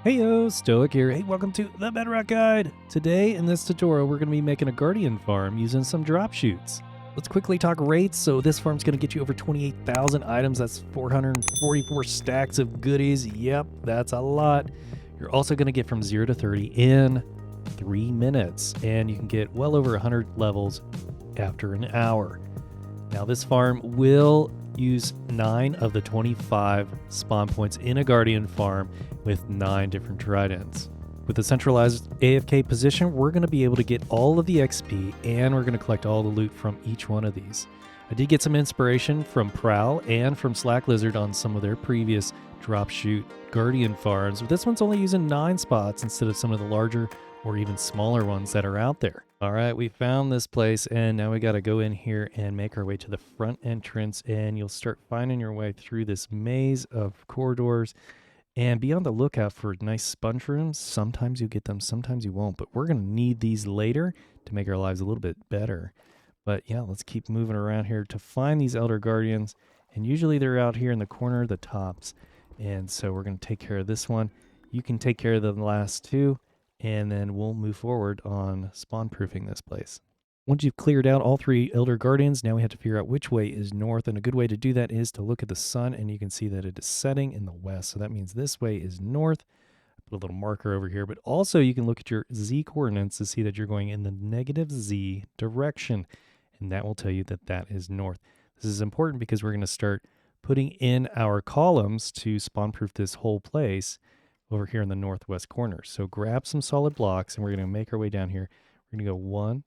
Heyo, Stoic here. Hey, welcome to the Bedrock Guide. Today in this tutorial, we're going to be making a guardian farm using some drop chutes. Let's quickly talk rates. So this farm's going to get you over 28,000 items. That's 444 stacks of goodies. Yep, that's a lot. You're also going to get from 0 to 30 in 3 minutes, and you can get well over 100 levels after an hour. Now this farm will use 9 of the 25 spawn points in a guardian farm with 9 different tridents. With a centralized AFK position, we're going to be able to get all of the XP, and we're going to collect all the loot from each one of these. I did get some inspiration from Prowl and from Slack Lizard on some of their previous drop shoot guardian farms, but this one's only using 9 spots instead of some of the larger or even smaller ones that are out there. All right, we found this place, and now we got to go in here and make our way to the front entrance, and you'll start finding your way through this maze of corridors, and be on the lookout for nice sponge rooms. Sometimes you get them, sometimes you won't, but we're going to need these later to make our lives a little bit better. But yeah, let's keep moving around here to find these Elder Guardians, and usually they're out here in the corner of the tops, and so we're going to take care of this one. You can take care of the last 2, and then we'll move forward on spawn proofing this place. Once you've cleared out all 3 Elder Guardians, now we have to figure out which way is north, and a good way to do that is to look at the sun, and you can see that it is setting in the west, so that means this way is north. Put a little marker over here, but also you can look at your Z coordinates to see that you're going in the negative Z direction, and that will tell you that that is north. This is important because we're going to start putting in our columns to spawn proof this whole place over here in the northwest corner. So grab some solid blocks, and we're going to make our way down here. We're going to go 1,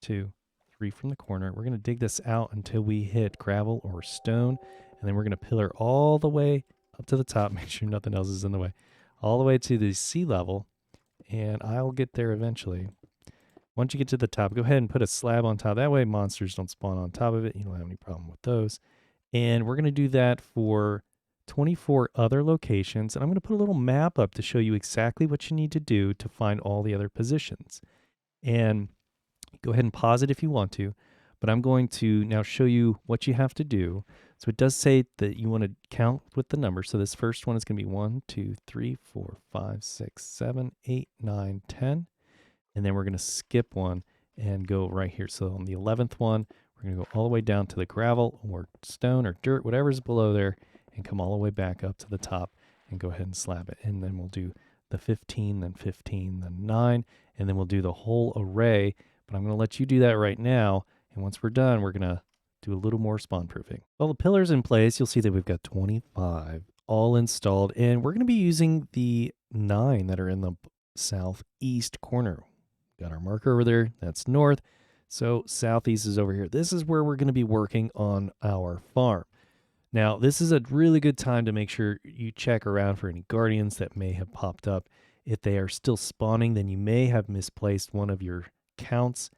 2, 3 from the corner. We're going to dig this out until we hit gravel or stone, and then we're going to pillar all the way up to the top. Make sure nothing else is in the way. All the way to the sea level, and I'll get there eventually. Once you get to the top, go ahead and put a slab on top. That way monsters don't spawn on top of it. You don't have any problem with those. And we're going to do that for 24 other locations, and I'm going to put a little map up to show you exactly what you need to do to find all the other positions. And go ahead and pause it if you want to, but I'm going to now show you what you have to do. So it does say that you want to count with the numbers. So this first one is going to be 1, 2, 3, 4, 5, 6, 7, 8, 9, 10. And then we're going to skip one and go right here. So on the 11th one, we're going to go all the way down to the gravel or stone or dirt, whatever's below there, and come all the way back up to the top and go ahead and slab it. And then we'll do the 15, then 15, then 9, and then we'll do the whole array. But I'm going to let you do that right now. And once we're done, we're going to do a little more spawn proofing. All the pillars in place, you'll see that we've got 25 all installed. And we're going to be using the 9 that are in the southeast corner. Got our marker over there. That's north. So southeast is over here. This is where we're going to be working on our farm. Now, this is a really good time to make sure you check around for any guardians that may have popped up. If they are still spawning, then you may have misplaced one of your counts.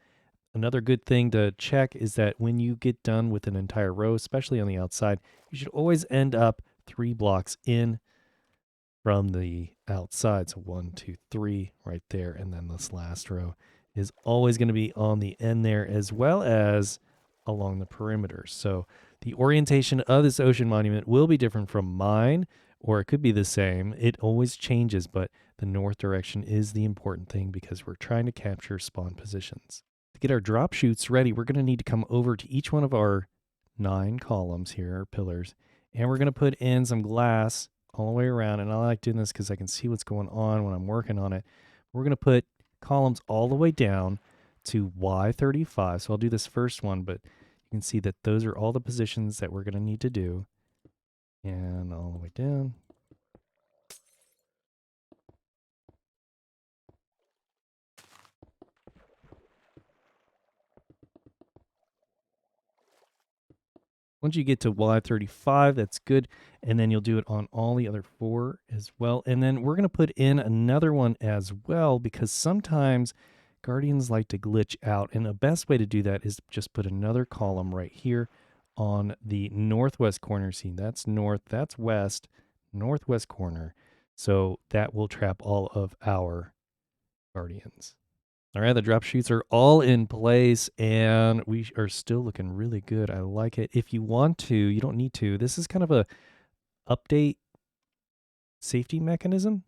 Another good thing to check is that when you get done with an entire row, especially on the outside, you should always end up 3 blocks in from the outside. So 1, 2, 3 right there. And then this last row is always going to be on the end there, as well as along the perimeter. So the orientation of this ocean monument will be different from mine, or it could be the same. It always changes, but the north direction is the important thing because we're trying to capture spawn positions. To get our drop chutes ready, we're going to need to come over to each one of our 9 columns here, or pillars, and we're going to put in some glass all the way around. And I like doing this because I can see what's going on when I'm working on it. We're going to put columns all the way down to Y35. So I'll do this first one, but you can see that those are all the positions that we're going to need to do. And all the way down. Once you get to Y35, that's good. And then you'll do it on all the other 4 as well. And then we're going to put in another one as well, because sometimes Guardians like to glitch out. And the best way to do that is to just put another column right here on the northwest corner. See, that's north, that's west, northwest corner. So that will trap all of our Guardians. All right, the drop chutes are all in place, and we are still looking really good. I like it. If you want to, you don't need to. This is kind of a update safety mechanism.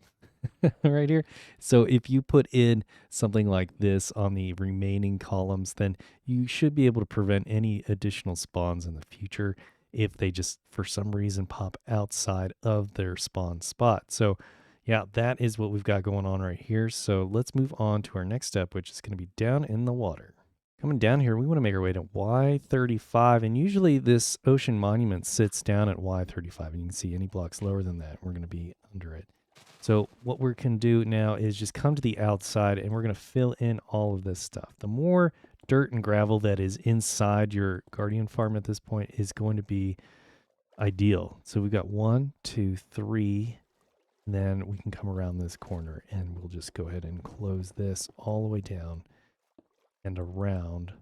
right here. So if you put in something like this on the remaining columns, then you should be able to prevent any additional spawns in the future if they just for some reason pop outside of their spawn spot. So yeah, that is what we've got going on right here. So let's move on to our next step, which is going to be down in the water. Coming down here, we want to make our way to Y35, and usually this ocean monument sits down at Y35, and you can see any blocks lower than that, we're going to be under it. So what we can do now is just come to the outside, and we're going to fill in all of this stuff. The more dirt and gravel that is inside your Guardian farm at this point is going to be ideal. So we've got 1, 2, 3, and then we can come around this corner, and we'll just go ahead and close this all the way down and around.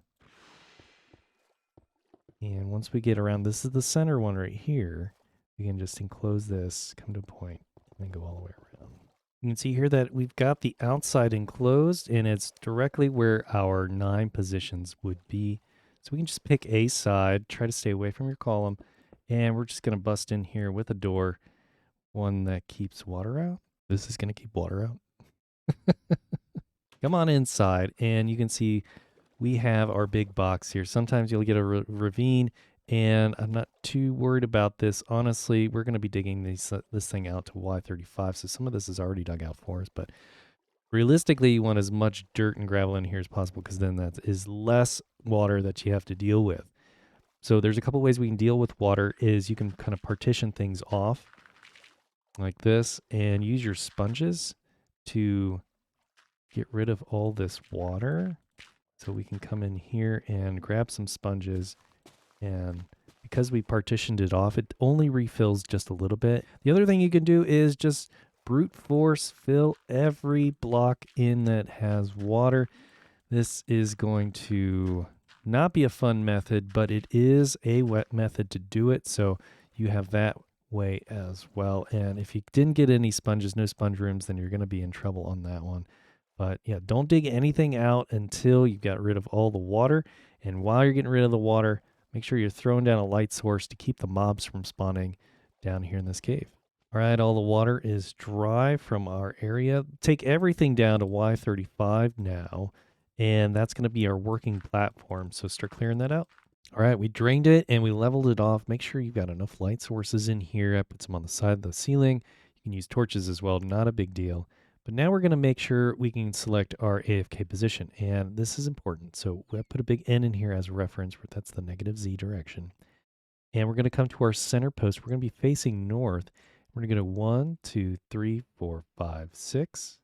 And once we get around, this is the center one right here. We can just enclose this, come to a point, and then go all the way around. You can see here that we've got the outside enclosed, and it's directly where our 9 positions would be. So we can just pick a side, try to stay away from your column, and we're just going to bust in here with a door, one that keeps water out. This is going to keep water out. Come on inside, and you can see we have our big box here. Sometimes you'll get a ravine, and I'm not too worried about this. Honestly, we're going to be digging this thing out to Y35, so some of this is already dug out for us, but realistically, you want as much dirt and gravel in here as possible because then that is less water that you have to deal with. So there's a couple ways we can deal with water is you can kind of partition things off like this and use your sponges to get rid of all this water. So we can come in here and grab some sponges, and because we partitioned it off, it only refills just a little bit. The other thing you can do is just brute force fill every block in that has water. This is going to not be a fun method, but it is a wet method to do it. So you have that way as well. And if you didn't get any sponges, no sponge rooms, then you're going to be in trouble on that one. But yeah, don't dig anything out until you've got rid of all the water. And while you're getting rid of the water, make sure you're throwing down a light source to keep the mobs from spawning down here in this cave. All right, all the water is dry from our area. Take everything down to Y35 now, and that's going to be our working platform. So start clearing that out. All right, we drained it and we leveled it off. Make sure you've got enough light sources in here. I put some on the side of the ceiling. You can use torches as well, not a big deal. But now we're going to make sure we can select our AFK position, and this is important. So I put a big N in here as a reference, that's the negative Z direction. And we're going to come to our center post. We're going to be facing north. We're going to go 1, 2, 3, 4, 5, 6.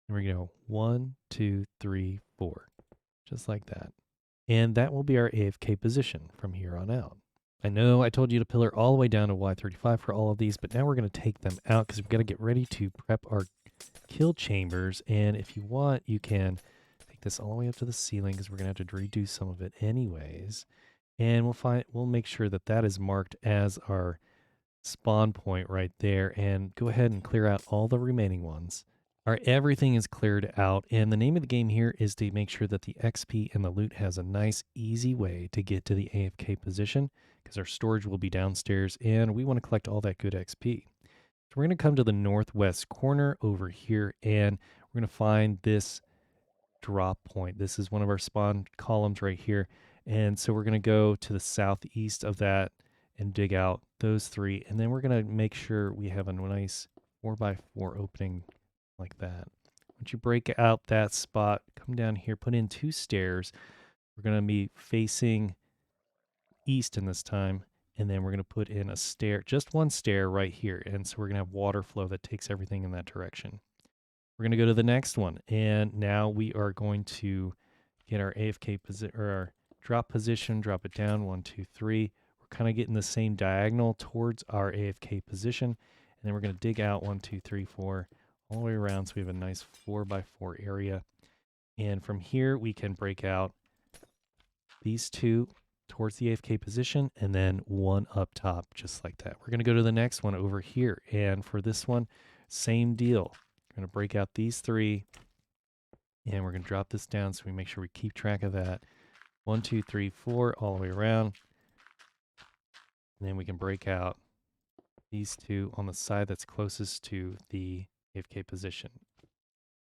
And we're going to go 1, 2, 3, 4, just like that. And that will be our AFK position from here on out. I know I told you to pillar all the way down to Y35 for all of these, but now we're going to take them out because we've got to get ready to prep our kill chambers. And if you want, you can take this all the way up to the ceiling because we're going to have to redo some of it anyways. And we'll make sure that that is marked as our spawn point right there, and go ahead and clear out all the remaining ones. All right, everything is cleared out, and the name of the game here is to make sure that the XP and the loot has a nice, easy way to get to the AFK position, because our storage will be downstairs, and we want to collect all that good XP. So we're going to come to the northwest corner over here, and we're going to find this drop point. This is one of our spawn columns right here, and so we're going to go to the southeast of that and dig out those 3, and then we're going to make sure we have a nice 4x4 opening like that. Once you break out that spot, come down here, put in 2 stairs. We're going to be facing east in this time, and then we're going to put in a stair, just one stair right here, and so we're going to have water flow that takes everything in that direction. We're going to go to the next one, and now we are going to get our AFK position, or our drop position, drop it down, 1, 2, 3. We're kind of getting the same diagonal towards our AFK position, and then we're going to dig out 1, 2, 3, 4, all the way around, so we have a nice 4x4 area. And from here, we can break out these 2 towards the AFK position, and then 1 up top, just like that. We're going to go to the next one over here, and for this one, same deal. We're going to break out these 3, and we're going to drop this down so we make sure we keep track of that. 1, 2, 3, 4, all the way around. And then we can break out these 2 on the side that's closest to the AFK position.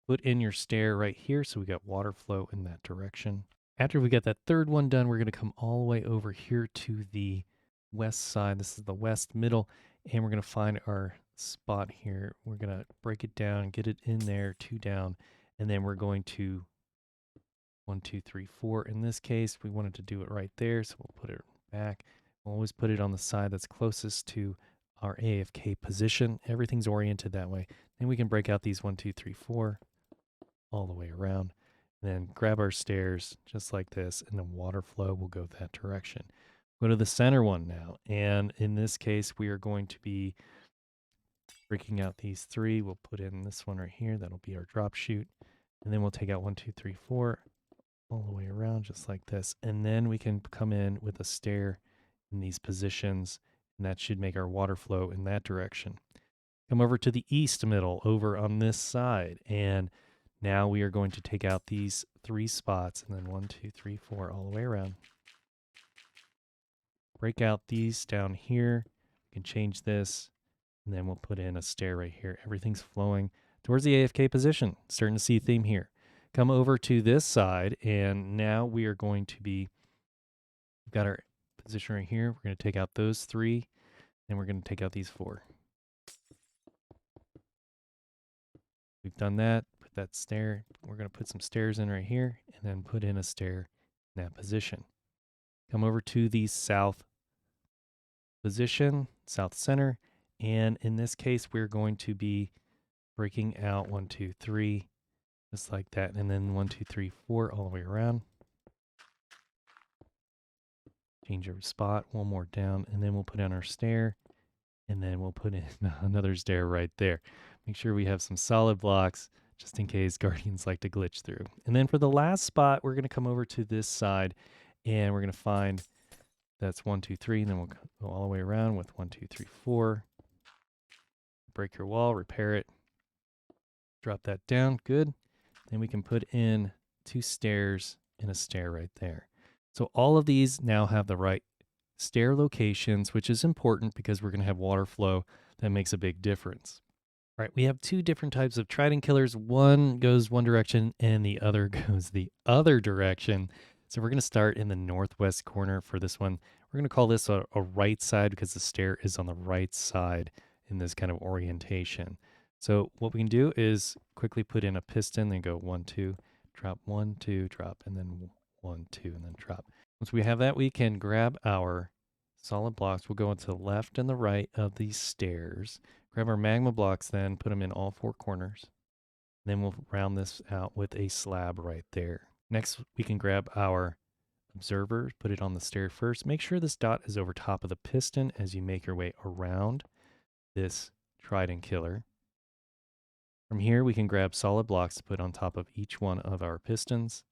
Put in your stair right here so we got water flow in that direction. After we get that third one done, we're going to come all the way over here to the west side. This is the west middle, and we're going to find our spot here. We're going to break it down and get it in there, 2 down, and then we're going to 1, 2, 3, 4. In this case, we wanted to do it right there, so we'll put it back. We'll always put it on the side that's closest to our AFK position. Everything's oriented that way. Then we can break out these 1, 2, 3, 4 all the way around. Then grab our stairs just like this, and the water flow will go that direction. Go to the center one now, and in this case, we are going to be breaking out these 3. We'll put in this one right here. That'll be our drop chute, and then we'll take out 1, 2, 3, 4 all the way around just like this, and then we can come in with a stair in these positions, and that should make our water flow in that direction. Come over to the east middle over on this side, and now we are going to take out these 3 spots, and then 1, 2, 3, 4 all the way around. Break out these down here. We can change this, and then we'll put in a stair right here. Everything's flowing towards the AFK position. Starting to see a theme here. Come over to this side, and now we are going to be, we've got our position right here. We're going to take out those 3, and we're going to take out these 4. We've done that. Put that stair. We're going to put some stairs in right here, and then put in a stair in that position. Come over to the south position, south center, and in this case, we're going to be breaking out 1, 2, 3, just like that, and then 1, 2, 3, 4 all the way around. Change our spot, 1 more down, and then we'll put in our stair, and then we'll put in another stair right there. Make sure we have some solid blocks just in case guardians like to glitch through. And then for the last spot, we're going to come over to this side, and we're going to find that's 1, 2, 3, and then we'll go all the way around with 1, 2, 3, 4. Break your wall, repair it, drop that down, good. Then we can put in 2 stairs and a stair right there. So all of these now have the right stair locations, which is important because we're going to have water flow that makes a big difference. All right, we have 2 different types of Trident killers. One goes one direction and the other goes the other direction. So we're going to start in the northwest corner for this one. We're going to call this a right side because the stair is on the right side in this kind of orientation. So what we can do is quickly put in a piston, then go 1, 2, drop 1, 2, drop, and then 1, 2, and then drop. Once we have that, we can grab our solid blocks. We'll go into the left and the right of these stairs. Grab our magma blocks then, put them in all 4 corners. Then we'll round this out with a slab right there. Next, we can grab our observer, put it on the stair first. Make sure this dot is over top of the piston as you make your way around this Trident killer. From here, we can grab solid blocks to put on top of each one of our pistons.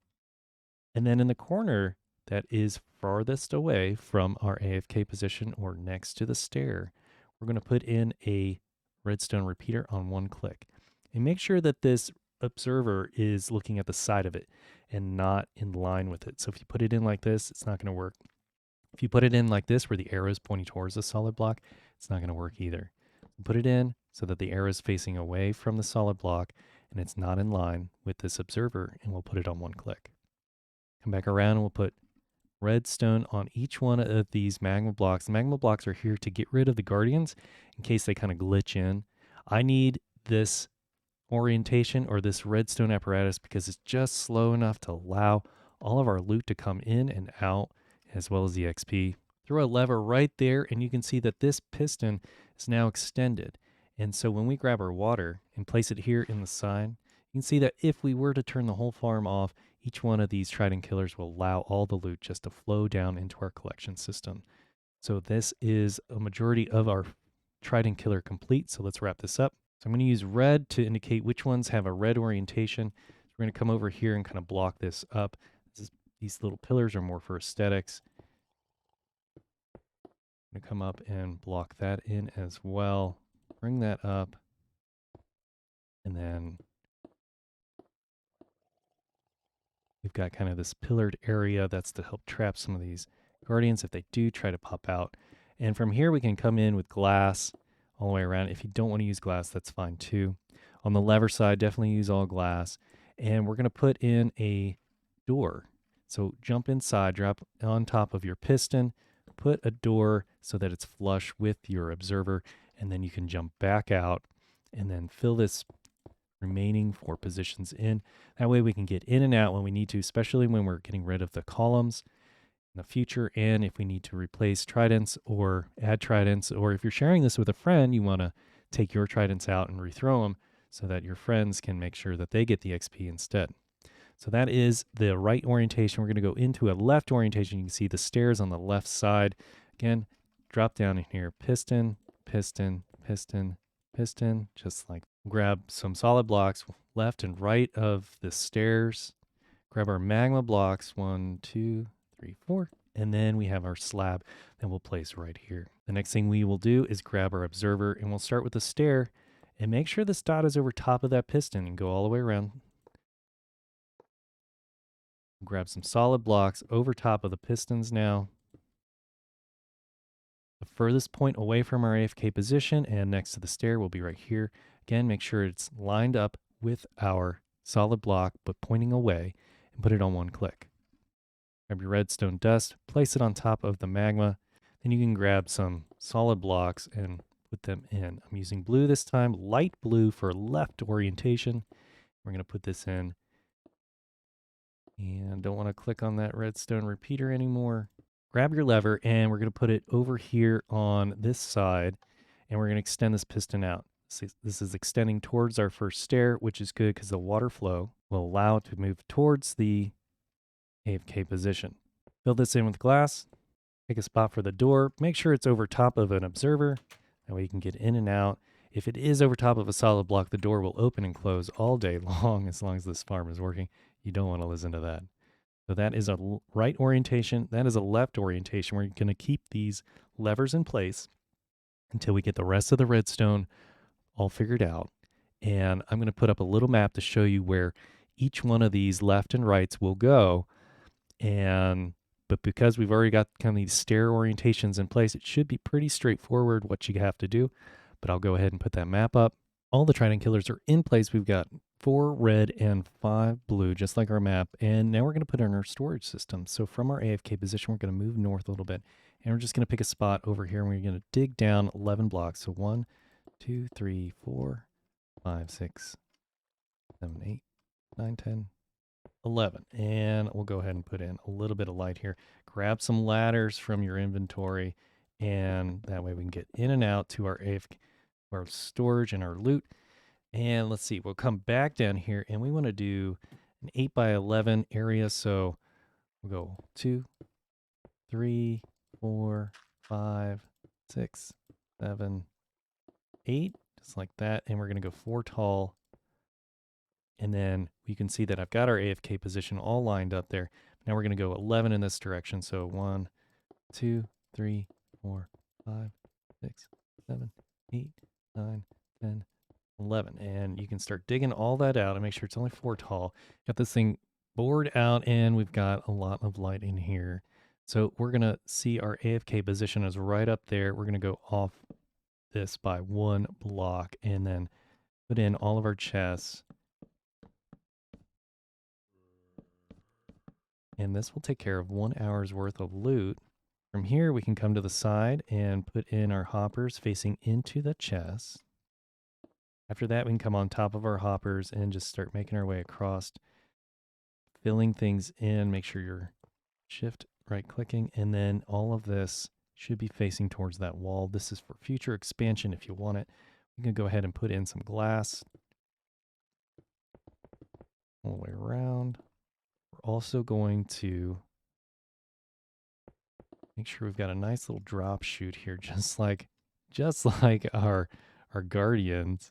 And then in the corner that is farthest away from our AFK position or next to the stair, we're going to put in a redstone repeater on 1 click. And make sure that this observer is looking at the side of it and not in line with it. So if you put it in like this, it's not going to work. If you put it in like this where the arrow is pointing towards the solid block, it's not going to work either. Put it in so that the arrow is facing away from the solid block and it's not in line with this observer, and we'll put it on 1 click. Come back around and we'll put redstone on each one of these magma blocks. The magma blocks are here to get rid of the guardians in case they kind of glitch in. I need this orientation or this redstone apparatus because it's just slow enough to allow all of our loot to come in and out as well as the XP. Throw a lever right there and you can see that this piston is now extended. And so when we grab our water and place it here in the side, you can see that if we were to turn the whole farm off, each one of these Trident killers will allow all the loot just to flow down into our collection system. So this is a majority of our Trident killer complete. So let's wrap this up. So I'm going to use red to indicate which ones have a red orientation. So we're going to come over here and kind of block this up. These little pillars are more for aesthetics. I'm going to come up and block that in as well. Bring that up. And then we've got kind of this pillared area that's to help trap some of these guardians if they do try to pop out. And from here we can come in with glass all the way around. If you don't want to use glass, that's fine too. On the lever side, definitely use all glass. And we're going to put in a door. So jump inside, drop on top of your piston, put a door so that it's flush with your observer, and then you can jump back out and then fill this remaining 4 positions in. That way we can get in and out when we need to, especially when we're getting rid of the columns in the future, and if we need to replace tridents or add tridents, or if you're sharing this with a friend, you want to take your tridents out and rethrow them so that your friends can make sure that they get the XP instead. So that is the right orientation. We're going to go into a left orientation. You can see the stairs on the left side. Again, drop down in here, piston, piston, piston, piston, just like grab some solid blocks left and right of the stairs. Grab our magma blocks, 1, 2, 3, 4, and then we have our slab that we'll place right here. The next thing we will do is grab our observer, and we'll start with the stair and make sure this dot is over top of that piston and go all the way around. Grab some solid blocks over top of the pistons now. The furthest point away from our AFK position and next to the stair will be right here. Again, make sure it's lined up with our solid block, but pointing away, and put it on one click. Grab your redstone dust, place it on top of the magma. Then you can grab some solid blocks and put them in. I'm using blue this time, light blue for left orientation. We're going to put this in. And don't want to click on that redstone repeater anymore. Grab your lever and we're going to put it over here on this side, and we're going to extend this piston out. So this is extending towards our first stair, which is good because the water flow will allow it to move towards the AFK position. Fill this in with glass. Take a spot for the door. Make sure it's over top of an observer. That way you can get in and out. If it is over top of a solid block, the door will open and close all day long as this farm is working. You don't want to listen to that. So that is a right orientation. That is a left orientation. We're going to keep these levers in place until we get the rest of the redstone all figured out. And I'm going to put up a little map to show you where each one of these left and rights will go. But because we've already got kind of these stair orientations in place, it should be pretty straightforward what you have to do. But I'll go ahead and put that map up. All the Trident killers are in place. We've got 4 red and 5 blue, just like our map. And now we're going to put in our storage system. So from our AFK position, we're going to move north a little bit. And we're just going to pick a spot over here, and we're going to dig down 11 blocks. So 1, 2, 3, 4, 5, 6, 7, 8, 9, 10, 11. And we'll go ahead and put in a little bit of light here. Grab some ladders from your inventory, and that way we can get in and out to our AFK, our storage and our loot. And let's see, we'll come back down here, and we want to do an 8 by 11 area. So we'll go 2, 3, 4, 5, 6, 7, 8, just like that. And we're going to go 4 tall. And then you can see that I've got our AFK position all lined up there. Now we're going to go 11 in this direction. So 1, 2, 3, 4, 5, 6, 7, 8, 9, 10, 11. And you can start digging all that out and make sure it's only 4 tall. Got this thing bored out, and we've got a lot of light in here. So we're going to see our AFK position is right up there. We're going to go off this by 1 block and then put in all of our chests. And this will take care of 1 hour's worth of loot. From here, we can come to the side and put in our hoppers facing into the chest. After that, we can come on top of our hoppers and just start making our way across, filling things in. Make sure you're shift right clicking, and then all of this should be facing towards that wall. This is for future expansion if you want it. We can go ahead and put in some glass all the way around. We're also going to make sure we've got a nice little drop chute here, just like our guardians.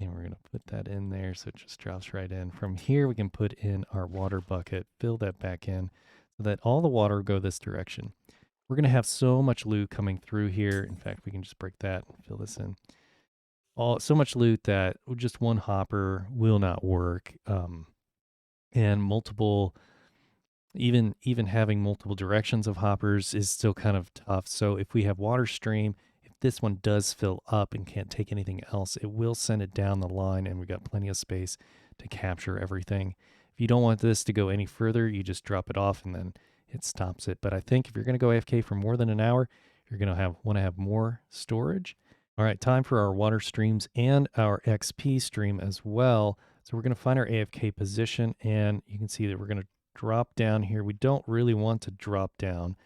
And we're going to put that in there so it just drops right in. From here, we can put in our water bucket, fill that back in so that all the water will go this direction. We're going to have so much loot coming through here. In fact, we can just break that and fill this in. So much loot that just one hopper will not work. And multiple, even having multiple directions of hoppers is still kind of tough. So if we have water stream, if this one does fill up and can't take anything else, it will send it down the line, and we got plenty of space to capture everything. If you don't want this to go any further, you just drop it off and then it stops it. But I think if you're going to go AFK for more than an hour, you're going to want to have more storage. All right, time for our water streams and our XP stream as well. So we're going to find our AFK position, and you can see that we're going to drop down here. We don't really want to drop down,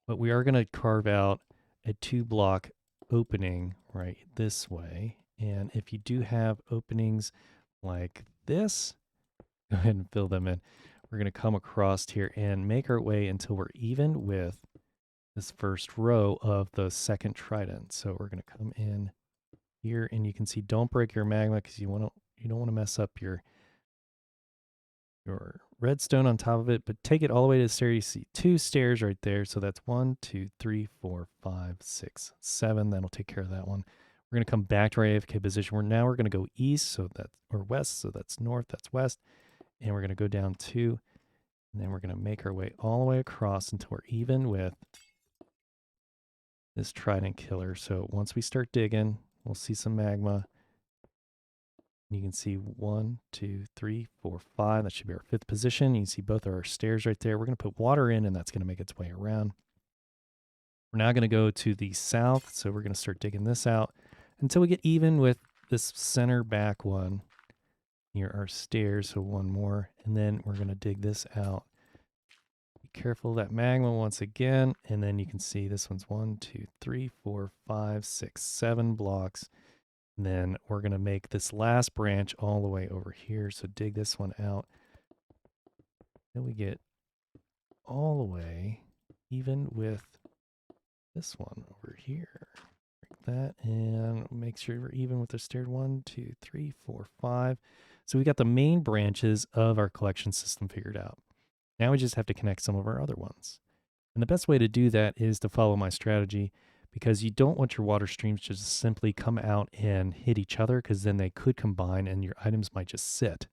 but we are going to carve out a 2-block opening right this way. And if you do have openings like this, go ahead and fill them in. We're going to come across here and make our way until we're even with this first row of the second trident. So we're going to come in here, and you can see don't break your magma because you don't want to mess up your redstone on top of it, but take it all the way to the stair. You see 2 stairs right there. So that's 1, 2, 3, 4, 5, 6, 7. That'll take care of that one. We're going to come back to our AFK position. We're going to go east, so that's, or west, so that's north, that's west. And we're going to go down 2, and then we're going to make our way all the way across until we're even with this trident killer. So once we start digging, we'll see some magma. You can see 1, 2, 3, 4, 5. That should be our 5th position. You can see both of our stairs right there. We're going to put water in, and that's going to make its way around. We're now going to go to the south, so we're going to start digging this out until we get even with this center back one near our stairs. So 1 more, and then we're going to dig this out. Be careful of that magma once again, and then you can see this one's 1, 2, 3, 4, 5, 6, 7 blocks. And then we're going to make this last branch all the way over here. So dig this one out. Then we get all the way even with this one over here. Break that and make sure we're even with the stair. 1, 2, 3, 4, 5. So we got the main branches of our collection system figured out. Now we just have to connect some of our other ones. And the best way to do that is to follow my strategy, because you don't want your water streams to just simply come out and hit each other, because then they could combine and your items might just sit.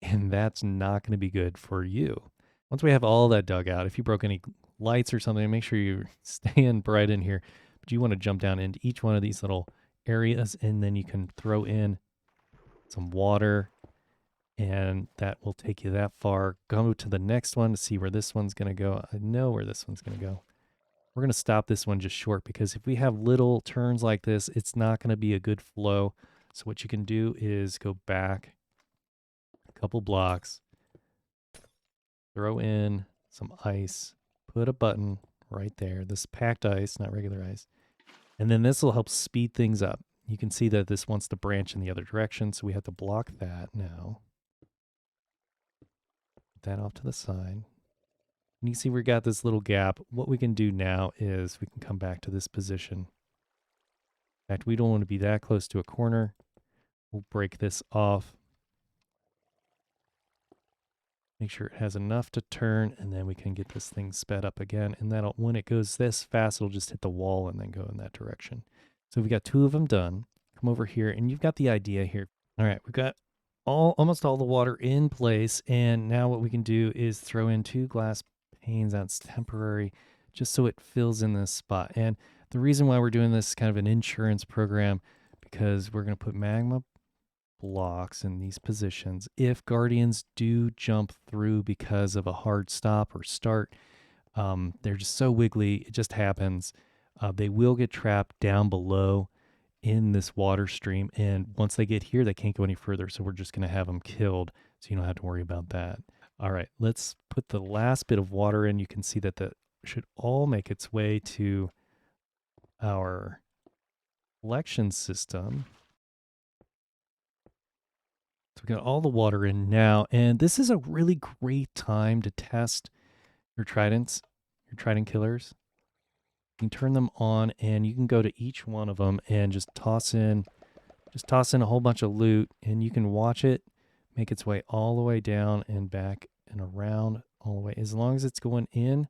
And that's not going to be good for you. Once we have all that dug out, if you broke any lights or something, make sure you're staying bright in here. But you want to jump down into each one of these little areas, and then you can throw in some water, and that will take you that far. Go to the next one to see where this one's going to go. I know where this one's going to go. We're going to stop this one just short, because if we have little turns like this, it's not going to be a good flow. So what you can do is go back a couple blocks, throw in some ice, put a button right there. This packed ice, not regular ice. And then this will help speed things up. You can see that this wants to branch in the other direction, so we have to block that now. Put that off to the side. And you see we got this little gap. What we can do now is we can come back to this position. In fact, we don't want to be that close to a corner. We'll break this off. Make sure it has enough to turn, and then we can get this thing sped up again. And that'll, when it goes this fast, it'll just hit the wall and then go in that direction. So we got 2 of them done. Come over here, and you've got the idea here. All right, we've got almost all the water in place, and now what we can do is throw in 2 glass panes. That's temporary, just so it fills in this spot. And the reason why we're doing this is kind of an insurance program, because we're going to put magma blocks in these positions. If guardians do jump through because of a hard stop or start, they're just so wiggly, it just happens. They will get trapped down below in this water stream, and once they get here, they can't go any further, so we're just going to have them killed, so you don't have to worry about that. All right, let's put the last bit of water in. You can see that that should all make its way to our collection system. So we got all the water in now, and this is a really great time to test your tridents, your trident killers. You can turn them on, and you can go to each one of them and just toss in a whole bunch of loot, and you can watch it make its way all the way down and back and around all the way, as long as it's going in.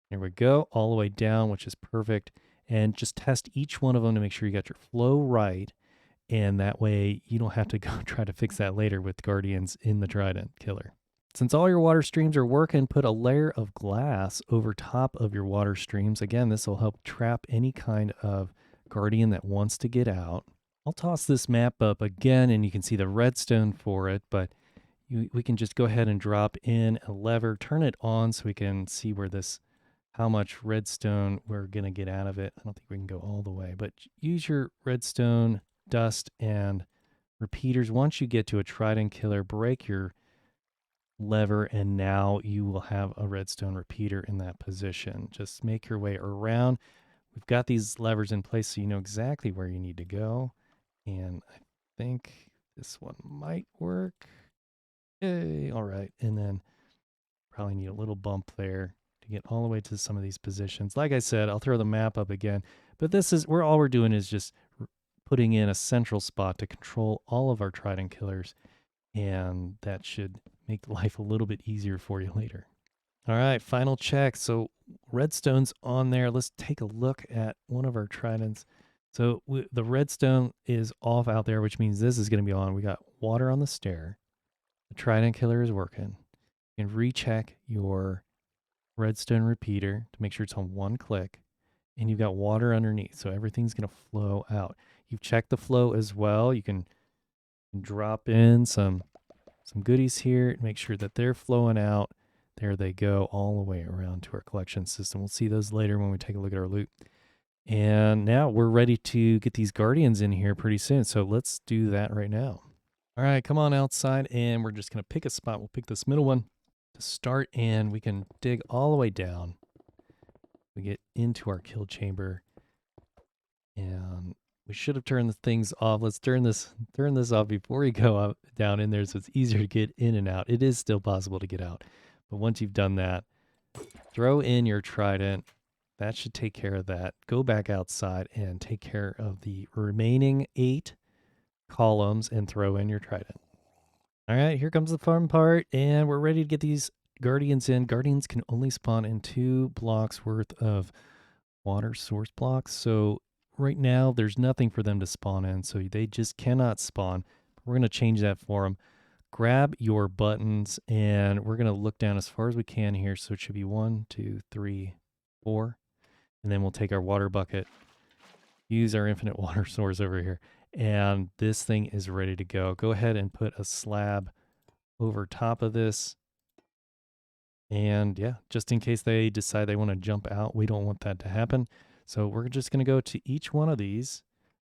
There we go, all the way down, which is perfect. And just test each one of them to make sure you got your flow right, and that way you don't have to go try to fix that later with guardians in the trident killer. Since all your water streams are working, put a layer of glass over top of your water streams. Again, this will help trap any kind of guardian that wants to get out. I'll toss this map up again, and you can see the redstone for it, but we can just go ahead and drop in a lever, turn it on so we can see where this, how much redstone we're going to get out of it. I don't think we can go all the way, but use your redstone, dust, and repeaters. Once you get to a Trident killer, break your lever, and now you will have a redstone repeater in that position. Just make your way around. We've got these levers in place so you know exactly where you need to go, and I think this one might work. Yay, all right. And then probably need a little bump there to get all the way to some of these positions. Like I said, I'll throw the map up again, but this is where all we're doing is just putting in a central spot to control all of our Trident killers, and that should make life a little bit easier for you later. All right, final check. So redstone's on there. Let's take a look at one of our Tridents. So the redstone is off out there, which means this is going to be on. We got water on the stair. The Trident killer is working. You can recheck your redstone repeater to make sure it's on one click, and you've got water underneath, so everything's going to flow out. You've checked the flow as well. You can drop in some goodies here, make sure that they're flowing out. There they go, all the way around to our collection system. We'll see those later when we take a look at our loot. And now we're ready to get these guardians in here pretty soon, so let's do that right now. All right, come on outside, and we're just going to pick a spot. We'll pick this middle one to start, and we can dig all the way down. We get into our kill chamber, and we should have turned the things off. Let's turn this off before you go up, down in there, so it's easier to get in and out. It is still possible to get out, but once you've done that, throw in your Trident. That should take care of that. Go back outside and take care of the remaining 8 columns and throw in your Trident. All right, here comes the fun part, and we're ready to get these guardians in. Guardians can only spawn in 2 blocks worth of water source blocks, so right now there's nothing for them to spawn in, so they just cannot spawn. We're going to change that for them. Grab your buttons, and we're going to look down as far as we can here, so it should be 1, 2, 3, 4, and then we'll take our water bucket, use our infinite water source over here, and this thing is ready to go. Go ahead and put a slab over top of this, and yeah, just in case they decide they want to jump out, we don't want that to happen. So we're just going to go to each one of these.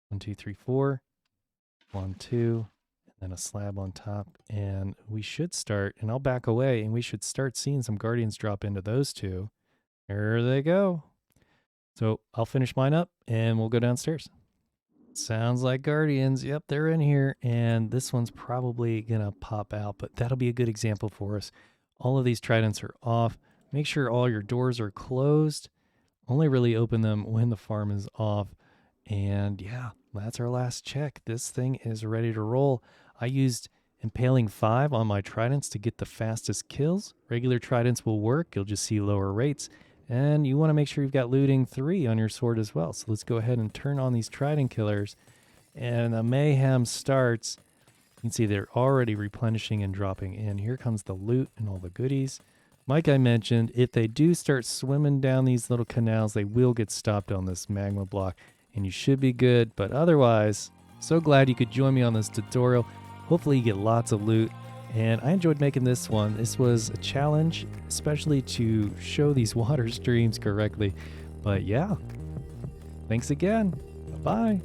1, 2, 3, 4. 1, 2, and then a slab on top. And we should start, and I'll back away, and we should start seeing some guardians drop into those 2. There they go. So I'll finish mine up, and we'll go downstairs. Sounds like guardians. Yep, they're in here, and this one's probably going to pop out, but that'll be a good example for us. All of these Tridents are off. Make sure all your doors are closed. Only really open them when the farm is off. And yeah, that's our last check. This thing is ready to roll. I used Impaling 5 on my Tridents to get the fastest kills. Regular Tridents will work. You'll just see lower rates. And you want to make sure you've got looting 3 on your sword as well. So let's go ahead and turn on these Trident killers. And the mayhem starts. You can see they're already replenishing and dropping in. Here comes the loot and all the goodies. Like I mentioned, if they do start swimming down these little canals, they will get stopped on this magma block, and you should be good. But otherwise, so glad you could join me on this tutorial. Hopefully you get lots of loot, and I enjoyed making this one. This was a challenge, especially to show these water streams correctly. But yeah, thanks again. Bye-bye.